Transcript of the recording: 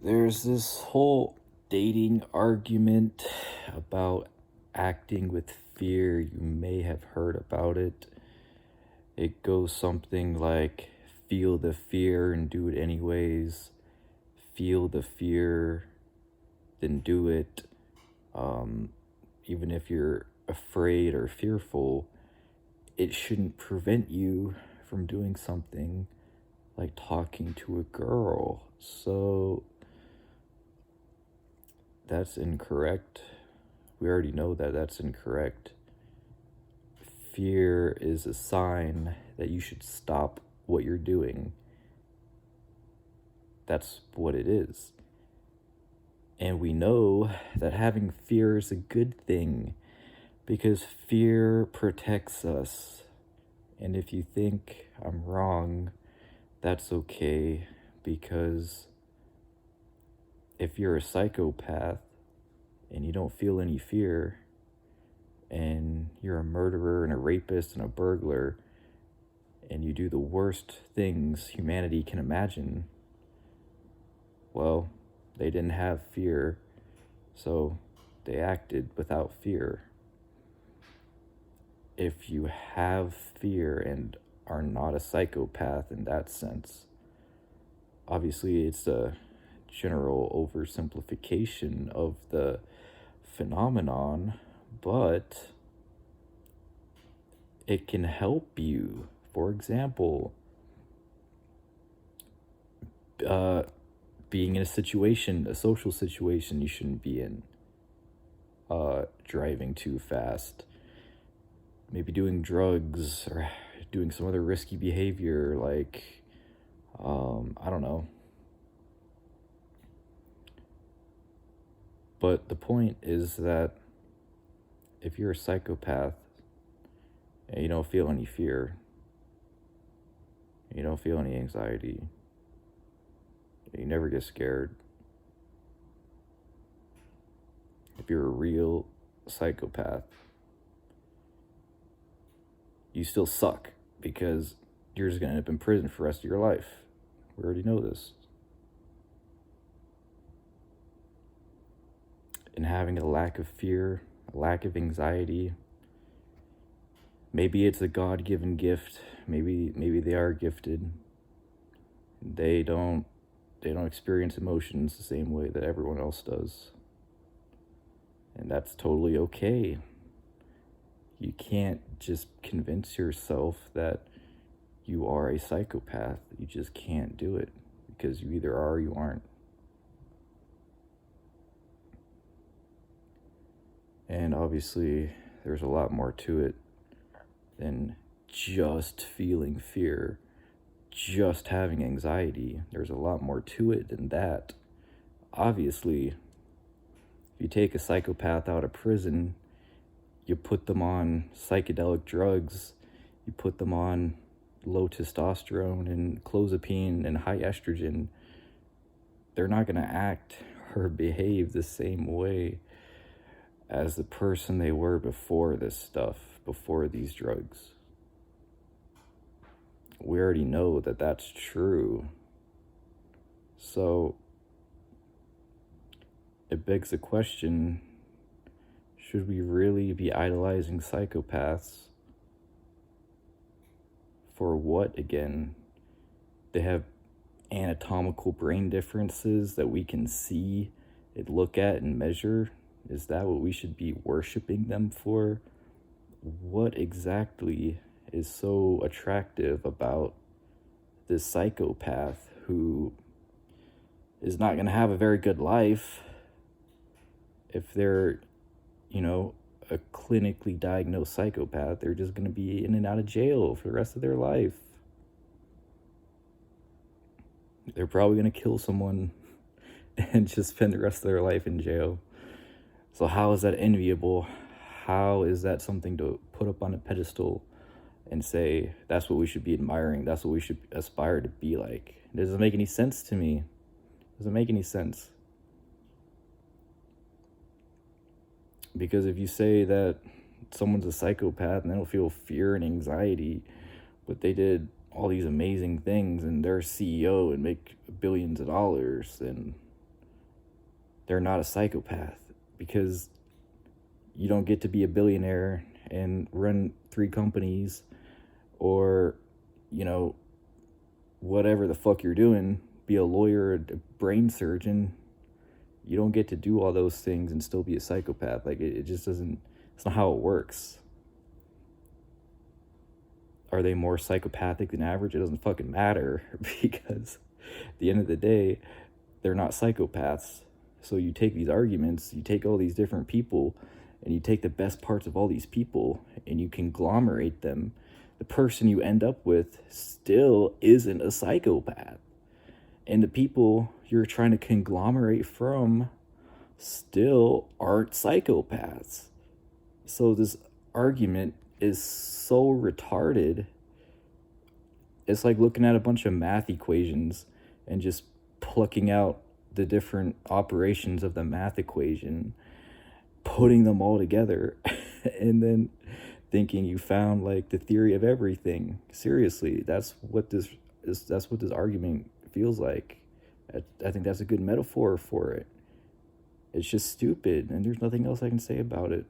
There's this whole dating argument about acting with fear. You may have heard about it. It goes something like feel the fear and do it anyways. Feel the fear, then do it. Um, Even if you're afraid or fearful, it shouldn't prevent you from doing something like talking to a girl. So that's incorrect. We already know that that's incorrect. Fear is a sign that you should stop what you're doing. That's what it is. And we know that having fear is a good thing because fear protects us. And if you think I'm wrong, that's okay, because if you're a psychopath and you don't feel any fear, and you're a murderer and a rapist and a burglar, and you do the worst things humanity can imagine, well, they didn't have fear, so they acted without fear. If you have fear and are not a psychopath in that sense, obviously it's a general oversimplification of the phenomenon, but it can help you. For example, being in a social situation you shouldn't be in, driving too fast, maybe doing drugs or doing some other risky behavior like, I don't know. But the point is that if you're a psychopath and you don't feel any fear, you don't feel any anxiety, you never get scared. If you're a real psychopath, you still suck because you're just going to end up in prison for the rest of your life. We already know this. And having a lack of fear, a lack of anxiety, maybe it's a God-given gift. Maybe they are gifted. They don't experience emotions the same way that everyone else does. And that's totally okay. You can't just convince yourself that you are a psychopath. You just can't do it because you either are or you aren't. And obviously, there's a lot more to it than just feeling fear, just having anxiety. There's a lot more to it than that. Obviously, if you take a psychopath out of prison, you put them on psychedelic drugs, you put them on low testosterone and clozapine and high estrogen, they're not going to act or behave the same way as the person they were before this stuff, before these drugs. We already know that that's true. So it begs the question, should we really be idolizing psychopaths? For what again? They have anatomical brain differences that we can see and look at and measure. Is that what we should be worshiping them for? What exactly is so attractive about this psychopath who is not going to have a very good life if they're, a clinically diagnosed psychopath? They're just going to be in and out of jail for the rest of their life. They're probably going to kill someone and just spend the rest of their life in jail. So how is that enviable? How is that something to put up on a pedestal and say, that's what we should be admiring, that's what we should aspire to be like? It doesn't make any sense to me. It doesn't make any sense. Because if you say that someone's a psychopath and they don't feel fear and anxiety, but they did all these amazing things and they're a CEO and make billions of dollars, then they're not a psychopath, because you don't get to be a billionaire and run 3 companies, or, you know, whatever the fuck you're doing, be a lawyer, a brain surgeon. You don't get to do all those things and still be a psychopath. Like, it just doesn't, it's not how it works. Are they more psychopathic than average? It doesn't fucking matter, because at the end of the day, they're not psychopaths. So you take these arguments, you take all these different people, and you take the best parts of all these people, and you conglomerate them. The person you end up with still isn't a psychopath. And the people you're trying to conglomerate from still aren't psychopaths. So this argument is so retarded. It's like looking at a bunch of math equations and just plucking out the different operations of the math equation, putting them all together, and then thinking you found like the theory of everything. Seriously, that's what this argument feels like. I think that's a good metaphor for it. It's just stupid, and there's nothing else I can say about it.